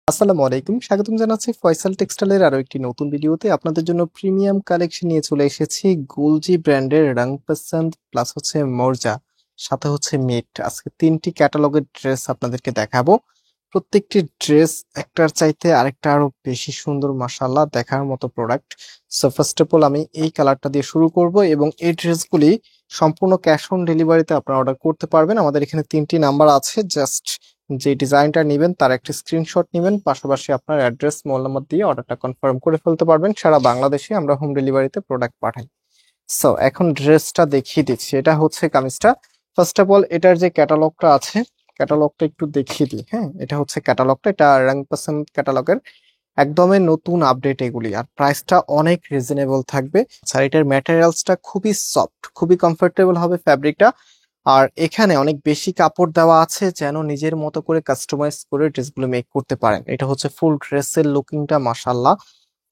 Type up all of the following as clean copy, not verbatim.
আসসালামু আলাইকুম, স্বাগতম জানাচ্ছি ফয়সাল টেক্সটাইলের আরো একটি নতুন ভিডিওতে। আপনাদের জন্য প্রিমিয়াম কালেকশন নিয়ে চলে এসেছি। গুলজি ব্র্যান্ডের রং পসন্দ প্লাস হচ্ছে মোরজা, সাথে হচ্ছে মিট। আজকে তিনটি ক্যাটালগের ড্রেস আপনাদেরকে দেখাবো। প্রত্যেকটি ড্রেস একটার চাইতে আরেকটা আরো বেশি সুন্দর, মাশাআল্লাহ দেখার মতো product. So first of all আমি এই কালারটা দিয়ে শুরু করব, এবং এই ড্রেসগুলি সম্পূর্ণ ক্যাশ অন ডেলিভারিতে আপনারা অর্ডার করতে পারবেন। আমাদের এখানে তিনটি নাম্বার আছে, জাস্ট যে ডিজাইনটা নেবেন তার একটা স্ক্রিনশট নেবেন, পাশাপাশি আপনার অ্যাড্রেস মোবাইল নাম্বার দিয়ে অর্ডারটা কনফার্ম করে ফেলতে পারবেন। সারা বাংলাদেশে আমরা হোম ডেলিভারিতে প্রোডাক্ট পাঠাই। সো এখন ড্রেসটা দেখিয়ে দিচ্ছি। এটা হচ্ছে কামিজটা। ফার্স্ট অফ অল এটার যে ক্যাটালগটা আছে, ক্যাটালগটা একটু দেখিয়ে দিই। হ্যাঁ, এটা হচ্ছে ক্যাটালগটা, এটা রং পসন্দ ক্যাটালগের একদমই নতুন আপডেট এগুলি। আর প্রাইসটা অনেক রিজনেবল থাকবে। আর এটার ম্যাটেরিয়ালসটা খুবই সফট, খুবই কমফোর্টেবল হবে ফ্যাব্রিকটা। আর এখানে অনেক বেশি কাপড় দেওয়া আছে, যেন নিজের মতো করে কাস্টমাইজ করে ড্রেসগুলো মেক করতে পারেন। এটা হচ্ছে ফুল ড্রেসের লুকিংটা মাশাআল্লাহ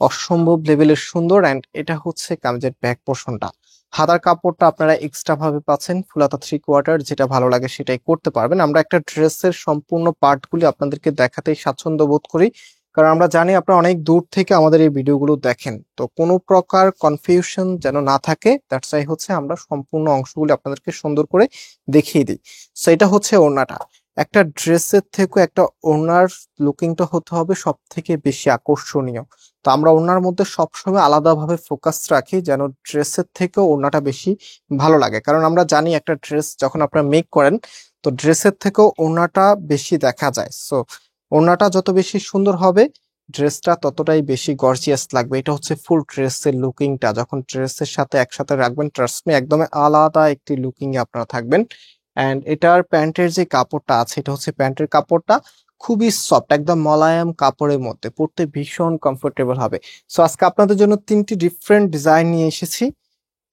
অসম্ভব লেভেলের সুন্দর। অ্যান্ড এটা হচ্ছে কামিজের ব্যাক পোর্শনটা। হাতার কাপড়টা আপনারা এক্সট্রা ভাবে পাচ্ছেন, ফুলাতা 3/4, যেটা ভালো লাগে সেটাই করতে পারবেন। আমরা একটা ড্রেসের সম্পূর্ণ পার্টগুলি আপনাদেরকে দেখাতেই স্বাচ্ছন্দ্য বোধ করি, কারণ আমরা জানি আপনারা অনেক দূর থেকে আমাদের এই ভিডিওগুলো দেখেন। তো কোনো প্রকার কনফিউশন যেন না থাকে, দ্যাটস ওয়াই হচ্ছে আমরা সম্পূর্ণ অংশগুলি আপনাদেরকে সুন্দর করে দেখিয়ে দিই। সো এটা হচ্ছে ওড়নাটা। একটা ড্রেসের থেকে একটা ওড়নার লুকিংটা হতে হবে সব থেকে বেশি আকর্ষণীয়। তো আমরা ওড়নার মধ্যে সবসময় আলাদাভাবে ফোকাস রাখি, যেন ড্রেসের থেকেও ওড়নাটা বেশি ভালো লাগে। কারণ আমরা জানি একটা ড্রেস যখন আপনারা মেক করেন, তো ড্রেসের থেকেও ওড়নাটা বেশি দেখা যায়। সো ওড়নাটা যত বেশি সুন্দর হবে, ড্রেসটা ততটাই বেশি গর্জিয়াস লাগবে। এটা হচ্ছে ফুল ড্রেসের লুকিংটা। যখন ড্রেসের সাথে একসাথে রাখবেন, ট্রাস্ট মি, একদম আলাদা একটি লুকিং এ আপনারা থাকবেন। অ্যান্ড এটার প্যান্টের যে কাপড়টা আছে, এটা হচ্ছে প্যান্টের কাপড়টা খুবই সফট, একদম মোলায়েম কাপড়ের মধ্যে, পরতে ভীষণ কমফোর্টেবল হবে। সো আজকে আপনাদের জন্য তিনটি ডিফারেন্ট ডিজাইন নিয়ে এসেছি।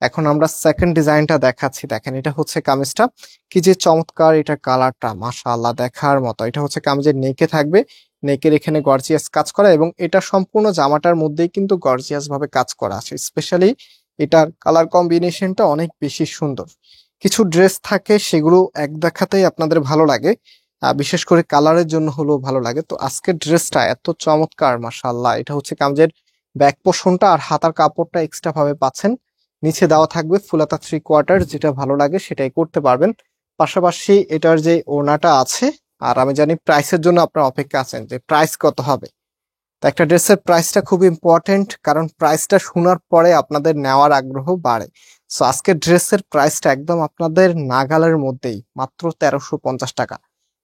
এখন আমরা সেকেন্ড ডিজাইনটা দেখাচ্ছি। দেখেন, এটা হচ্ছে কামিজটা। কি যে চমৎকার এটা কালারটা, মাশাআল্লাহ দেখার মতো। এটা হচ্ছে কামিজের নেকে থাকবে, নেকের এখানে গর্জিয়াস কাজ করা, এবং এটা সম্পূর্ণ জামাটার মধ্যেই কিন্তু গর্জিয়াস ভাবে কাজ করা আছে। স্পেশালি এটার কালার কম্বিনেশনটা অনেক বেশি সুন্দর। কিছু ড্রেস থাকে সেগুলো এক দেখাতেই আপনাদের ভালো লাগে, বিশেষ করে কালারের জন্য হলেও ভালো লাগে। তো আজকের ড্রেসটা এত চমৎকার, মাশাআল্লাহ। এটা হচ্ছে কামিজের ব্যাক পোর্শনটা, আর হাতার কাপড়টা এক্সট্রা ভাবে পাচ্ছেন। নিচে দেওয়া থাকবে ফুলাতা 3/4, যেটা ভালো লাগে সেটাই করতে পারবেন। পাশাপাশি এটার যে ওড়নাটা আছে, আর আমি জানি প্রাইসের জন্য আপনারা অপেক্ষা আছেন যে প্রাইস কত হবে। তো একটা ড্রেসের প্রাইসটা খুব ইম্পর্টেন্ট, কারণ প্রাইসটা শোনার পরে আপনাদের নেওয়ার আগ্রহ বাড়ে। সো আজকের ড্রেসের প্রাইসটা একদম আপনাদের নাগালের মধ্যেই, মাত্র 1350 টাকা।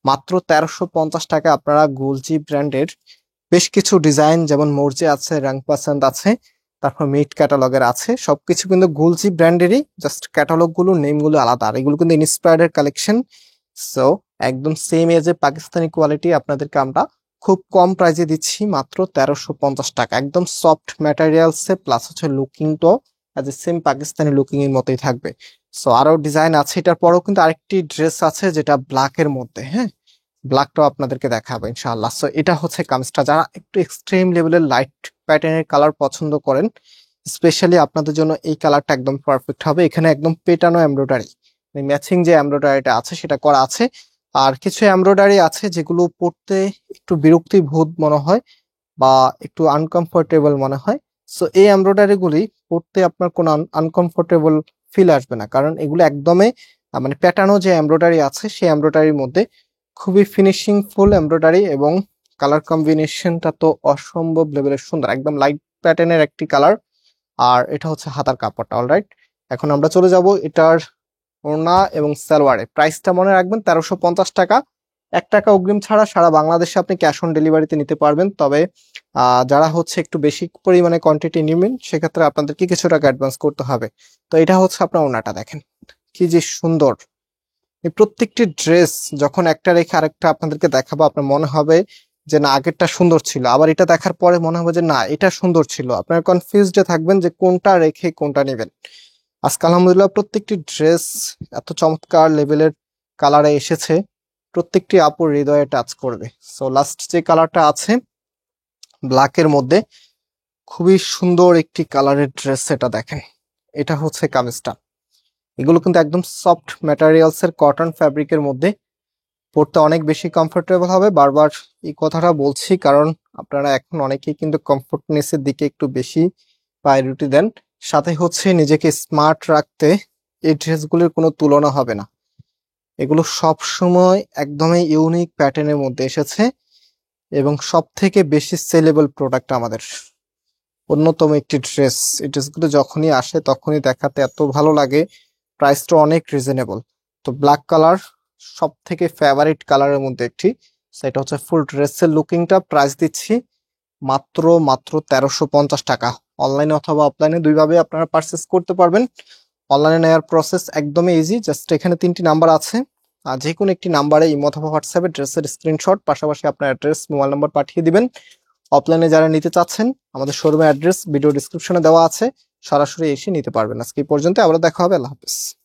মাত্র 1350 টাকা আপনারা গুলজি ব্র্যান্ডের বেশ কিছু ডিজাইন, যেমন মর্জি আছে, রং পছন্দ আছে, তারপর মিট ক্যাটালগের আছে, সবকিছু কিন্তু গুলজি ব্র্যান্ডেরই। জাস্ট ক্যাটালগ গুলো, নেম গুলো আলাদা। আর এগুলো কিন্তু ইন্সপায়ার্ড কালেকশন। সো একদম সেম এজে পাকিস্তানি কোয়ালিটি আপনাদেরকে আমরা খুব কম প্রাইসে দিচ্ছি, মাত্র 1350 টাকা। একদম সফট ম্যাটেরিয়ালসে, প্লাস হচ্ছে লুকিং তো as a same Pakistani looking এর মতোই থাকবে। সো আরো ডিজাইন আছে। এটার পরেও কিন্তু আরেকটি ড্রেস আছে যেটা ব্ল্যাক এর মধ্যে। হ্যাঁ, ব্ল্যাকটাও আপনাদেরকে দেখাবো ইনশাআল্লাহ। সো এটা হচ্ছে কামিজটা। যারা একটু এক্সট্রিম লেভেলের লাইট প্যাটার্নের কালার পছন্দ করেন, স্পেশালি আপনাদের জন্য এই কালারটা একদম পারফেক্ট হবে। এখানে একদম পেটানো এমব্রয়ডারি, ম্যাচিং যে এমব্রয়ডারিটা আছে সেটা করা আছে। আর কিছু এমব্রয়ডারি আছে যেগুলো পড়তে একটু বিরক্তিবোধ মনে হয়, বা একটু আনকমফোর্টেবল মনে হয়। সো এই এমব্রয়ডারি গুলি পড়তে আপনার কোনো আনকমফোর্টেবল ফিল আসবে না, কারণ এগুলো একদমই মানে প্যাটার্নও যে এমব্রয়ডারি আছে সেই এমব্রয়ডারির মধ্যে খুবই ফিনিশিং ফুল এমব্রয়ডারি, এবং কালার কম্বিনেশনটা তো অসম্ভব লেভেলের সুন্দর, একদম লাইট প্যাটার্নের একটি কালার। আর এটা হচ্ছে হাতার কাপড়টা। অলরাইট, এখন আমরা চলে যাব এটার ওড়না এবং সালোয়ারে। প্রাইসটা মনে রাখবেন, 1350 টাকা। 1 টাকা অগ্রিম ছাড়া সারা বাংলাদেশে আপনি ক্যাশ অন ডেলিভারিতে নিতে পারবেন। তবে যারা হচ্ছে একটু বেশি পরিমাণে কোয়ান্টিটি নেবেন, সেক্ষেত্রে আপনাদেরকে কিছু টাকা অ্যাডভান্স করতে হবে। তো এটা হচ্ছে আপনার ওড়নাটা। দেখেন কি যে সুন্দর। এই প্রত্যেকটি ড্রেস যখন একটা রেখে আরেকটা আপনাদেরকে দেখাবো, আপনার মনে হবে যে না আগেরটা সুন্দর ছিল, আবার এটা দেখার পরে মনে হবে যে না এটা সুন্দর ছিল। আপনারা কনফিউজডে থাকবেন যে কোনটা রেখে কোনটা নেবেন। আজকে আলহামদুলিল্লাহ প্রত্যেকটি ড্রেস এত চমৎকার লেভেলের কালারে এসেছে, প্রত্যেকটি আপুর হৃদয়ে টাচ করবে। সো লাস্ট যে কালারটা আছে ব্ল্যাকের মধ্যে, খুবই সুন্দর একটি কালারের ড্রেস। এটা দেখেন, এটা হচ্ছে কামিজটা। এগুলো কিন্তু একদম সফট ম্যাটেরিয়ালস এর কটন ফ্যাব্রিকের মধ্যে পড়তে অনেক বেশি কমফোর্টেবল হবে। বারবার এই কথাটা বলছি কারণ আপনারা এখন অনেকেই কিন্তু কমফোর্টনেসের দিকে একটু বেশি প্রায়োরিটি দেন। সাথে হচ্ছে নিজেকে স্মার্ট রাখতে এই ড্রেসগুলির কোনো তুলনা হবে না। এগুলো সব সময় একদমই ইউনিক প্যাটার্নের মধ্যে এসেছে এবং সব থেকে বেশি সেলেবল প্রোডাক্ট আমাদের অন্যতম একটি ড্রেস। এই ড্রেসগুলো যখনই আসে তখনই দেখাতে এত ভালো লাগে, প্রাইসটা অনেক রিজনেবল। তো ব্ল্যাক কালার সব থেকে ফেভারিট কালারের মধ্যে একটি, সেটা হচ্ছে ফুল ড্রেসের লুকিংটা। প্রাইস দিচ্ছি মাত্র মাত্র 1350 টাকা। অনলাইনে অথবা অফলাইনে দুইভাবে আপনারা পারচেস করতে পারবেন। অনলাইনে নেওয়ার প্রসেস একদমই ইজি, জাস্ট এখানে 3টি নাম্বার আছে, আর যে কোনো একটি নাম্বারে ইমো অথবা হোয়াটসঅ্যাপে ড্রেসের স্ক্রিনশট পাশাপাশি আপনার অ্যাড্রেস, মোবাইল নাম্বার পাঠিয়ে দিবেন। অফলাইনে যারা নিতে চাচ্ছেন আমাদের শোরুমের অ্যাড্রেস ভিডিও ডিসক্রিপশনে দেওয়া আছে, সরাসরি এসে নিতে পারবেন। আজকে এই পর্যন্ত, আবার দেখা হবে। আল্লাহ হাফেজ।